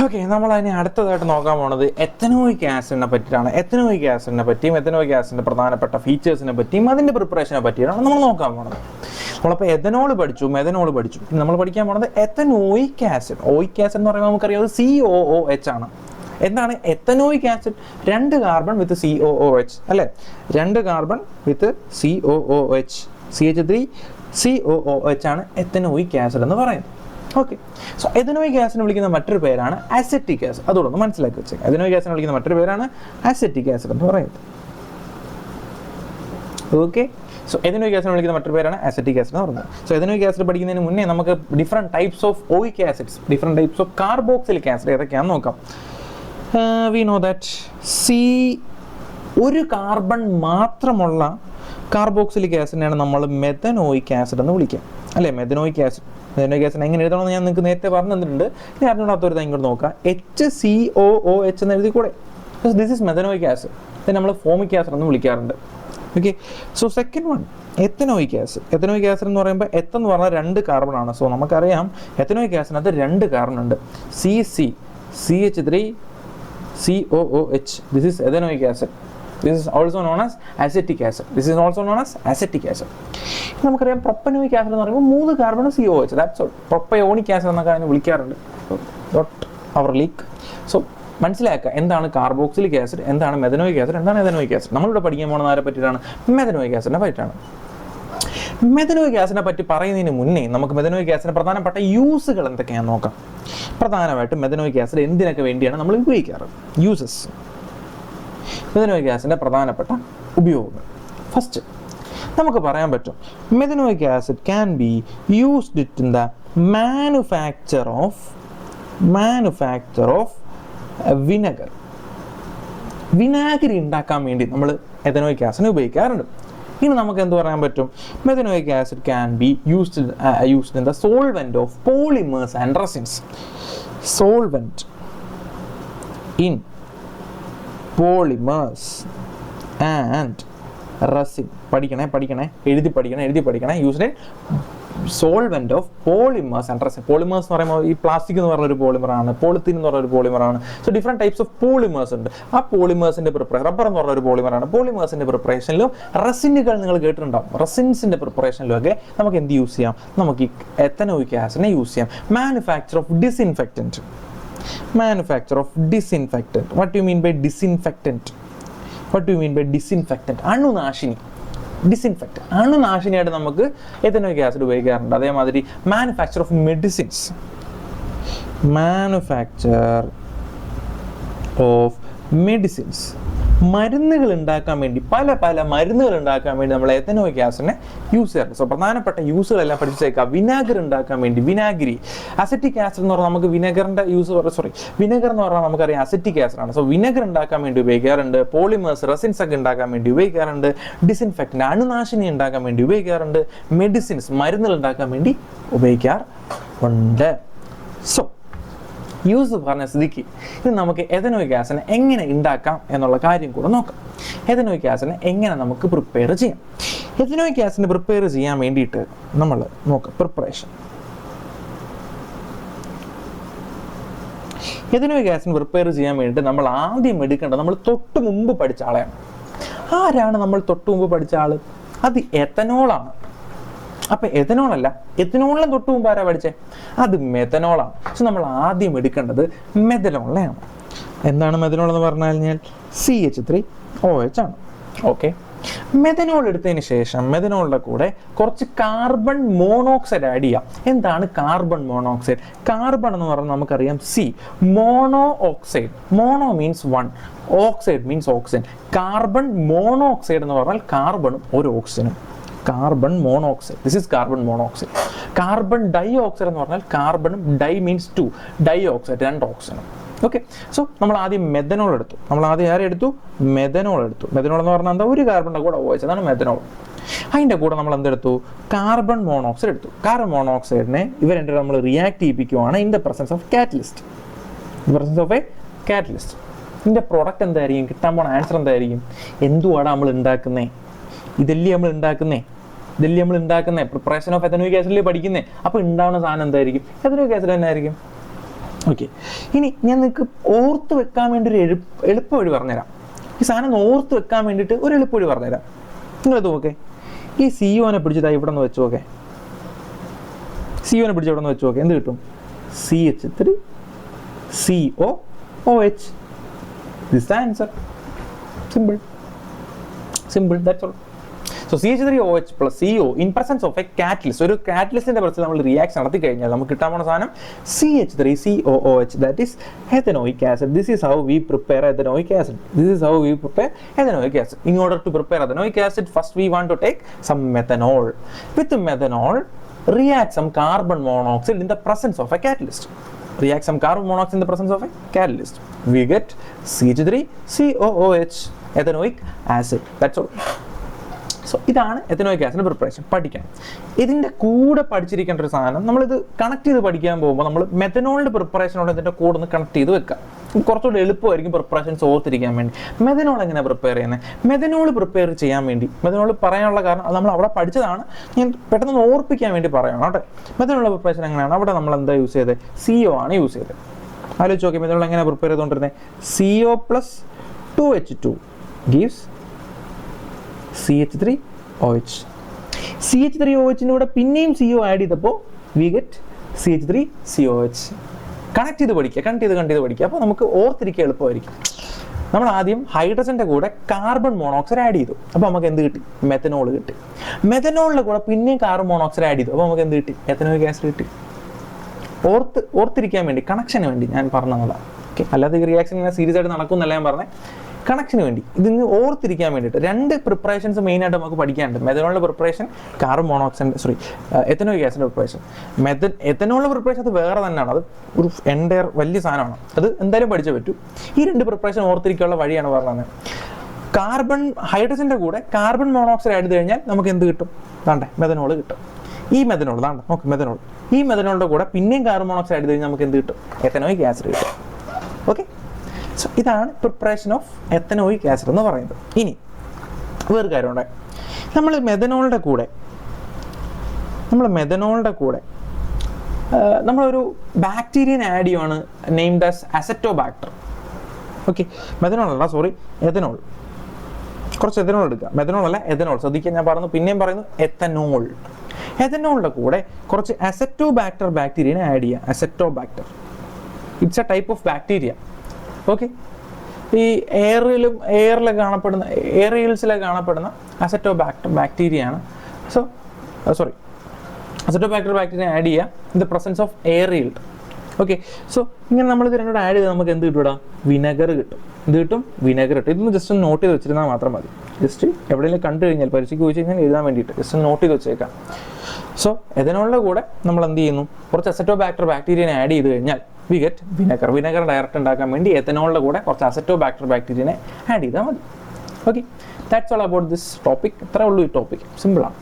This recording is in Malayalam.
ഓക്കെ, നമ്മൾ അതിനെ അടുത്തതായിട്ട് നോക്കാൻ പോകുന്നത് എത്തനോയിക് ആസിഡിനെ പറ്റിയിട്ടാണ്. എത്തനോയിക് ആസിഡിനെ പറ്റിയും എത്തനോയിക് ആസിഡിൻ്റെ പ്രധാനപ്പെട്ട ഫീച്ചേഴ്സിനെ പറ്റിയും അതിൻ്റെ പ്രിപ്പറേഷനെ പറ്റിയിട്ടാണ് നമ്മൾ നോക്കാൻ പോകുന്നത്. നമ്മളപ്പോൾ എഥനോൾ പഠിച്ചു, മെഥനോൾ പഠിച്ചു. നമ്മൾ പഠിക്കാൻ പോകുന്നത് എത്തനോയിക് ആസിഡ്. ഓയിക് ആസിഡ് എന്ന് പറയുമ്പോൾ നമുക്കറിയാം അത് COOH ആണ്. എന്താണ് എത്തനോയിക് ആസിഡ്? 2 കാർബൺ വിത്ത് COOH അല്ലേ? 2 കാർബൺ വിത്ത് COOH, CH3COOH ആണ് എത്തനോയിക് ആസിഡ് എന്ന് പറയുന്നത്. ഓക്കെ, സോ എഥനോയിക് ആസിഡിനെ വിളിക്കുന്ന മറ്റൊരു പേരാണ് അസെറ്റിക് ആസിഡ്. അതുകൊണ്ട് മനസ്സിലാക്കി വെച്ചേക്കാം. എഥനോയിക് ആസിഡിനെ വിളിക്കുന്ന മറ്റൊരു പേരാണ് അസെറ്റിക് ആസിഡ് എന്ന് പറയുന്നത്. ഓക്കെ, സോ എഥനോയിക് ആസിഡിനെ വിളിക്കുന്ന മറ്റൊരു പേരാണ് അസെറ്റിക് ആസിഡ് എന്ന് പറയുന്നത്. സോ എഥനോയിക് ആസിഡ് പഠിക്കുന്നതിന് മുന്നേ നമുക്ക് different types of oic acids, different types of carboxylic acid ഏതൊക്കെയാണെന്ന് നോക്കാം. വി നോ ദാറ്റ് ഒരു കാർബൺ മാത്രമുള്ള കാർബോക്സിലിക് ആസിഡിനെയാണ് നമ്മൾ മെഥനോയിക് ആസിഡ് എന്ന് വിളിക്കുക അല്ലേ? മെഥനോയിക് ആസിഡ് എങ്ങനെ എഴുതണമെന്ന് ഞാൻ നിങ്ങൾക്ക് നേരത്തെ പറഞ്ഞു തന്നിട്ടുണ്ട്. ഇനി അറിഞ്ഞൂടാത്തവർ ഇങ്ങോട്ട് നോക്കാം. HCOOH എന്ന് എഴുതി കൂടെ? This is methanoic acid. ഇത് നമ്മൾ ഫോമിക് ആസിഡ് എന്ന് വിളിക്കാറുണ്ട്. Okay, so second one ethanoic acid. Ethanoic acid എന്ന് പറയുമ്പോൾ എന്ന് പറഞ്ഞാൽ 2 കാർബൺ ആണ്. സോ നമുക്കറിയാം എത്തനോയിക് ആസിഡിനകത്ത് 2 കാർബൺ ഉണ്ട്. CH3COOH. This is ethanoic acid. This is also known as acetic acid. നമുക്കറിയാം പ്രൊപ്പനോയിക് ആസിഡ് എന്ന് പറയുമ്പോൾ 3 carbon COOH. That's all. Propionic acid എന്നൊക്കെ അതിനെ വിളിക്കാറുണ്ട്. ഡോട്ട് അവർ ലീക്ക്. സോ മനസ്സിലാക്കുക എന്താണ് കാർബോക്സിലിക് ആസിഡ്, എന്താണ് മെഥനോയിക് ആസിഡ്, എന്താണ് എഥനോയിക് ആസിഡ്. നമ്മളിവിടെ പഠിക്കാൻ പോകുന്നത് ആരെ പറ്റിയിട്ടാണ്? മെഥനോയിക് ആസിഡിനെ പറ്റിയിട്ടാണ്. മെഥനോയിക് ആസിഡിനെ പറ്റി പറയുന്നതിന് മുന്നേ നമുക്ക് മെഥനോയിക് ആസിഡിന്റെ പ്രധാനപ്പെട്ട യൂസുകൾ എന്തൊക്കെയാണെന്ന് നോക്കാം. പ്രധാനമായിട്ടും മെഥനോയിക് ആസിഡ് എന്തിനൊക്കെ വേണ്ടിയാണ് നമ്മൾ ഉപയോഗിക്കാറ്? യൂസസ്. മെഥനോയിക് ആസിഡിന്റെ പ്രധാനപ്പെട്ട ഉപയോഗങ്ങൾ. ഫസ്റ്റ് നമുക്ക് പറയാൻ പറ്റും methanoic acid can be used in the manufacture of vinegar. വിനാഗിരി ഉണ്ടാക്കാൻ വേണ്ടി നമ്മൾ എഥനോയിക് ആസിഡ് ഉപയോഗിക്കാറുണ്ട്. ഇനി നമുക്ക് എന്ത് പറയാൻ പറ്റും? Methanoic acid can be used in the solvent of polymers and resins. Solvent in polymers and resin. പഠിക്കണേ, എഴുതി പഠിക്കണേ. Used in solvent of polymers and resin. Polymers എന്ന് പറയുമ്പോൾ ഈ പ്ലാസ്റ്റിക് എന്ന് പറഞ്ഞൊരു പോളിമറാണ്, പോളിത്തീൻ എന്ന് പറഞ്ഞൊരു പോളിമറാണ്. So different types of polymers ഉണ്ട്. ആ പോളിമേഴ്സിന്റെ പ്രിപ്പറേഷൻ, റബ്ബർ എന്ന് പറഞ്ഞൊരു പോളിമറാണ്. പോളിമേഴ്സിന്റെ പ്രിപ്പറേഷനിലും റെസിനുകൾ നിങ്ങൾ കേട്ടിട്ടുണ്ടാവും. റെസിൻസിന്റെ പ്രിപ്പറേഷനിലും ഒക്കെ നമുക്ക് എന്ത് യൂസ് ചെയ്യാം? നമുക്ക് ഈ എത്തനോയിക് ആസിഡിനെ യൂസ് ചെയ്യാം. Manufacture of disinfectant. What do you mean by disinfectant? അണുനാശിനി. അണുനാശിനിയായിട്ട് നമുക്ക് എഥനോയിക് ആസിഡ് ഉപയോഗിക്കാറുണ്ട്. അതേമാതിരി മാനുഫാക്ചർ ഓഫ് മെഡിസിൻസ്. മരുന്നുകൾ ഉണ്ടാക്കാൻ വേണ്ടി, പല മരുന്നുകൾ ഉണ്ടാക്കാൻ വേണ്ടി നമ്മൾ എഥനോയിക് ആസിഡിനെ യൂസ് ചെയ്യാറുണ്ട്. സോ പ്രധാനപ്പെട്ട യൂസുകളെല്ലാം പഠിച്ചേക്കാം. വിനാഗിരി ഉണ്ടാക്കാൻ വേണ്ടി വിനാഗിരി. അസെറ്റിക് ആസിഡ് എന്ന് പറഞ്ഞാൽ നമുക്ക് വിനെഗറിന്റെ വിനെഗർ എന്ന് പറഞ്ഞാൽ നമുക്കറിയാം അസെറ്റിക് ആസിഡ് ആണ്. സോ വിനെഗർ ഉണ്ടാക്കാൻ വേണ്ടി ഉപയോഗിക്കാറുണ്ട്. പോളിമേഴ്സ്, റെസിൻസ് ഒക്കെ ഉണ്ടാക്കാൻ വേണ്ടി ഉപയോഗിക്കാറുണ്ട്. ഡിസിൻഫെക്റ്റന്റ്, അണുനാശിനി ഉണ്ടാക്കാൻ വേണ്ടി ഉപയോഗിക്കാറുണ്ട്. മെഡിസിൻസ്, മരുന്നുകൾ ഉണ്ടാക്കാൻ വേണ്ടി ഉപയോഗിക്കാറുണ്ട്. സോ യൂസ് പറഞ്ഞ സ്ഥിതിക്ക് ഇത് നമുക്ക് എഥനോയിക് ആസിഡിനെ എങ്ങനെ ഉണ്ടാക്കാം എന്നുള്ള കാര്യം കൂടെ നോക്കാം. എഥനോയിക് ആസിഡിനെ എങ്ങനെ നമുക്ക് പ്രിപ്പയർ ചെയ്യാം? എഥനോയിക് ആസിഡിനെ പ്രിപ്പയർ ചെയ്യാൻ വേണ്ടിയിട്ട് നമ്മൾ നോക്കാം പ്രിപ്പറേഷൻ. എഥനോയിക് ആസിഡ് പ്രിപ്പയർ ചെയ്യാൻ വേണ്ടിയിട്ട് നമ്മൾ ആദ്യം എടുക്കേണ്ടത് നമ്മൾ തൊട്ട് മുമ്പ് പഠിച്ച ആളെയാണ്. ആരാണ് നമ്മൾ തൊട്ട് മുമ്പ് പഠിച്ച ആള്? അത് എഥനോളാണ്. അപ്പൊ എഥനോളല്ല, എഥനോളിനെ തൊട്ട് മുമ്പ് ആരാ പഠിച്ചേ? അത് മെഥനോളാണ്. പക്ഷെ നമ്മൾ ആദ്യം എടുക്കേണ്ടത് മെഥനോളിനെയാണ്. എന്താണ് മെഥനോൾ എന്ന് പറഞ്ഞു കഴിഞ്ഞാൽ CH3OH ആണ്. ഓക്കെ, മെഥനോൾ എടുത്തതിന് ശേഷം മെഥനോളിന്റെ കൂടെ കുറച്ച് കാർബൺ മോണോക്സൈഡ് ആഡ് ചെയ്യാം. എന്താണ് കാർബൺ മോണോക്സൈഡ്? കാർബൺ എന്ന് പറഞ്ഞാൽ നമുക്കറിയാം mono oxide. Mono means 1, oxide means oxygen. Carbon monoxide എന്ന് പറഞ്ഞാൽ കാർബണും ഒരു ഓക്സിജനും. Carbon monoxide, this is carbon monoxide. Carbon di oxide എന്ന് പറഞ്ഞാൽ കാർബണും, ഡൈ മീൻസ് 2, ഡൈ ഓക്സൈഡ് 2 ഓക്സിജനും. ഓക്കെ, സോ നമ്മൾ ആദ്യം മെഥനോൾ എടുത്തു. മെഥനോൾ എന്ന് പറഞ്ഞാൽ എന്താ? ഒരു കാർബണിന്റെ കൂടെ OH, അതാണ് മെഥനോൾ. അതിൻ്റെ കൂടെ നമ്മൾ എന്തെടുത്തു? കാർബൺ മോണോക്സൈഡ് എടുത്തു. കാർബൺ മോണോക്സൈഡിനെ ഇവ രണ്ടും നമ്മൾ റിയാക്ട് ചെയ്യിപ്പിക്കുവാണ് in the presence of catalyst. ഇതിന്റെ പ്രോഡക്റ്റ് എന്തായിരിക്കും? കിട്ടാൻ പോണ ആൻസർ എന്തായിരിക്കും? എന്തുവാണ് നമ്മൾ ഉണ്ടാക്കുന്നേ? ഇതല്ലേ നമ്മൾ ഉണ്ടാക്കുന്നേ. പ്രിപ്പറേഷൻ ഓഫ് എഥനോയിക് ആസിഡിൽ പഠിക്കുന്നേ. അപ്പോൾ ഉണ്ടാവുന്ന സാധനം എന്തായിരിക്കും? എഥനോയിക് ആസിഡ് തന്നെ ആയിരിക്കും. ഓക്കെ, ഇനി ഞാൻ നിങ്ങൾക്ക് ഓർത്ത് വെക്കാൻ വേണ്ടി ഒരു എളുപ്പ വഴി പറഞ്ഞുതരാം. ഈ സാധനം ഓർത്ത് വെക്കാൻ വേണ്ടിയിട്ട് ഒരു എളുപ്പ വഴി പറഞ്ഞുതരാം. നിങ്ങളത് നോക്കേ, ഈ CO പിടിച്ചതായി ഇവിടെ നിന്ന് വെച്ച് നോക്കേ, CO പിടിച്ച് ഇവിടെ നിന്ന് വെച്ച് നോക്കേ, എന്ത് കിട്ടും? CH3 COOH. This is the answer. Simple, that's all. So CH3OH plus CO in presence of a catalyst. ഒരു കാറ്റലിസ്റ്റിന്റെ പ്രശ്നം നമ്മൾ റിയാക്ഷൻ നടത്തി കഴിഞ്ഞാൽ നമുക്ക് കിട്ടാൻ പോകുന്ന സാധനം CH3COOH, that is ethanoic acid. This is how we prepare ethanoic acid. In order to prepare ethanoic acid, first we want to take some methanol. With methanol, react some carbon monoxide in the presence of a catalyst. We get CH3COOH, ethanoic acid. That's all. So ഇതാണ് എത്തനോയിക് ആസിഡ് പ്രിപ്പറേഷൻ. പഠിക്കണം. ഇതിൻ്റെ കൂടെ പഠിച്ചിരിക്കേണ്ട ഒരു സാധനം, നമ്മളിത് കണക്ട് ചെയ്ത് പഠിക്കാൻ പോകുമ്പോൾ നമ്മൾ മെഥനോളിൻ്റെ പ്രിപ്പറേഷനോട് ഇതിൻ്റെ കൂടെ ഒന്ന് കണക്ട് ചെയ്ത് വെക്കാം. കുറച്ചുകൂടി എളുപ്പമായിരിക്കും പ്രിപ്പറേഷൻസ് ഓർത്തിരിക്കാൻ വേണ്ടി. മെഥനോൾ എങ്ങനെ പ്രിപ്പയർ ചെയ്യുന്നത്? മെഥനോൾ പ്രിപ്പയർ ചെയ്യാൻ വേണ്ടി മെഥനോൾ പറയാനുള്ള കാരണം അത് നമ്മൾ അവിടെ പഠിച്ചതാണ്, ഞാൻ പെട്ടെന്ന് ഓർപ്പിക്കാൻ വേണ്ടി പറയണം കേട്ടോ. മെഥനോളിൻ്റെ പ്രിപ്പറേഷൻ എങ്ങനെയാണ്? അവിടെ നമ്മൾ എന്താ യൂസ് ചെയ്തത്? CO ആണ് യൂസ് ചെയ്തത്. ആലോചിച്ച് നോക്കി, മെഥനോൾ എങ്ങനെ പ്രിപ്പയർ ചെയ്തുകൊണ്ടിരുന്നത്? CO plus 2H2 gives CH3OH. CH3OHൻ്റെ കൂടെ പിന്നെയും CO ആഡ് ചെയ്തപ്പോൾ വി ഗെറ്റ് CH3COH. കണക്ട് ചെയ്ത് പഠിക്കുക. അപ്പോൾ നമുക്ക് ഓർത്തിരിക്കുക എളുപ്പമായിരിക്കും. നമ്മൾ ആദ്യം ഹൈഡ്രജൻ്റെ കൂടെ കാർബൺ മോണോക്സൈഡ് ആഡ് ചെയ്തു, അപ്പോൾ നമുക്ക് എന്ത് കിട്ടി? മെഥനോൾ കിട്ടി. മെഥനോളിൻ്റെ കൂടെ പിന്നെയും കാർബൺ മോണോക്സൈഡ് ആഡ് ചെയ്തു, അപ്പോൾ നമുക്ക് എന്ത് കിട്ടി? എത്തനോയിക് ആസിഡ് കിട്ടി. ഓർത്തിരിക്കാൻ വേണ്ടി, കണക്ഷന് വേണ്ടി ഞാൻ പറഞ്ഞതാണ്. ഓക്കെ, അല്ലാതെ ഈ റിയാക്ഷൻ ഇങ്ങനെ സീരിയസ് ആയിട്ട് നടക്കുമെന്നല്ല ഞാൻ പറഞ്ഞത്, കണക്ഷന് വേണ്ടി. ഇതിന് ഓർത്തിരിക്കാൻ വേണ്ടിയിട്ട് രണ്ട് പ്രിപ്പറേഷൻസ് മെയിനായിട്ട് നമുക്ക് പഠിക്കാനുണ്ട്. മെഥനോളിൻ്റെ പ്രിപ്പറേഷൻ, കാർബൺ മോണോക്സൈഡ് എത്തനോയിക് ആസിഡിൻ്റെ പ്രിപ്പറേഷൻ. എത്തനോളിൻ്റെ പ്രിപ്പറേഷൻ അത് വേറെ തന്നെയാണ്, അത് ഒരു എൻ്റയർ വലിയ സാധനമാണ്, അത് എന്തായാലും പഠിച്ചേ പറ്റൂ. ഈ രണ്ട് പ്രിപ്പറേഷൻ ഓർത്തിരിക്കാനുള്ള വഴിയാണ് പറഞ്ഞത്. ഹൈഡ്രജൻ്റെ കൂടെ കാർബൺ മോണോക്സൈഡ് ആഡ് ചെയ്ത് കഴിഞ്ഞാൽ നമുക്ക് എന്ത് കിട്ടും? താണ്ടെ മെഥനോൾ കിട്ടും. ഈ മെഥനോൾ താണ്ടെ നോക്ക്, മെഥനോൾ. ഈ മെഥനോളിൻ്റെ കൂടെ പിന്നെയും കാർബൺ മോണോക്സൈഡ് ആഡ് ചെയ്ത് കഴിഞ്ഞാൽ നമുക്ക് എന്ത് കിട്ടും? എത്തനോയിക് ആസിഡ് കിട്ടും. ഓക്കെ, സോ ഇതാണ് പ്രിപ്പറേഷൻ ഓഫ് എത്തനോയിക് ആസിഡ് എന്ന് പറയുന്നത്. ഇനി വേറെ കാര്യമുണ്ട്, നമ്മൾ മെഥനോളിൻ്റെ കൂടെ നമ്മളൊരു ബാക്ടീരിയൻ ആഡ് ചെയ്യുവാണ്, named as acetobacter. Okay, ethanol. കുറച്ച് എഥനോൾ എടുക്കുക. മെഥനോൾ അല്ല, എഥനോൾ. ശ്രദ്ധിക്കാൻ ഞാൻ പിന്നെയും പറയുന്നു എഥനോൾ. എഥനോളിൻ്റെ കൂടെ കുറച്ച് അസറ്റോബാക്ടർ ബാക്ടീരിയനെ ആഡ് ചെയ്യുക. Acetobacter, it's A type of bacteria. Okay, ഈ എയറിലൊക്കെ കാണപ്പെടുന്ന അസറ്റോബാക്ടർ ബാക്ടീരിയയാണ്. അസറ്റോബാക്ടർ ബാക്ടീരിയ ആഡ് ചെയ്യുക ഇൻ ദ പ്രസൻസ് ഓഫ് എയറിൽ. ഓക്കെ, സോ ഇങ്ങനെ നമ്മൾ ഇത് രണ്ടോട് ആഡ് ചെയ്താൽ നമുക്ക് എന്ത് കിട്ടും? വിനെഗർ കിട്ടും. ഇതൊന്ന് ജസ്റ്റ് ഒന്ന് നോട്ട് ചെയ്ത് വെച്ചിരുന്നാൽ മാത്രം മതി. ജസ്റ്റ് എവിടെയെങ്കിലും കണ്ടു കഴിഞ്ഞാൽ, പരീക്ഷയ്ക്ക് ചോദിച്ചു കഴിഞ്ഞാൽ എഴുതാൻ വേണ്ടിയിട്ട് ജസ്റ്റ് ഒന്ന് നോട്ട് ചെയ്ത് വെച്ചേക്കാം. സോ എഥനോളിൻ്റെ കൂടെ നമ്മൾ എന്ത് ചെയ്യുന്നു? കുറച്ച് അസറ്റോബാക്ടർ ബാക്ടീരിയനെ ആഡ് ചെയ്ത് കഴിഞ്ഞാൽ വി ഗെറ്റ് വിനെഗർ ഡയറക്റ്റ് ഉണ്ടാക്കാൻ വേണ്ടി എഥനോളിൻ്റെ കൂടെ കുറച്ച് അസറ്റോബാക്ടർ ബാക്ടീരിയനെ ആഡ് ചെയ്താൽ മതി. Okay, that's all about this topic. ഇത്രേ ഉള്ളൂ ഈ ടോപ്പിക്, സിമ്പിളാണ്.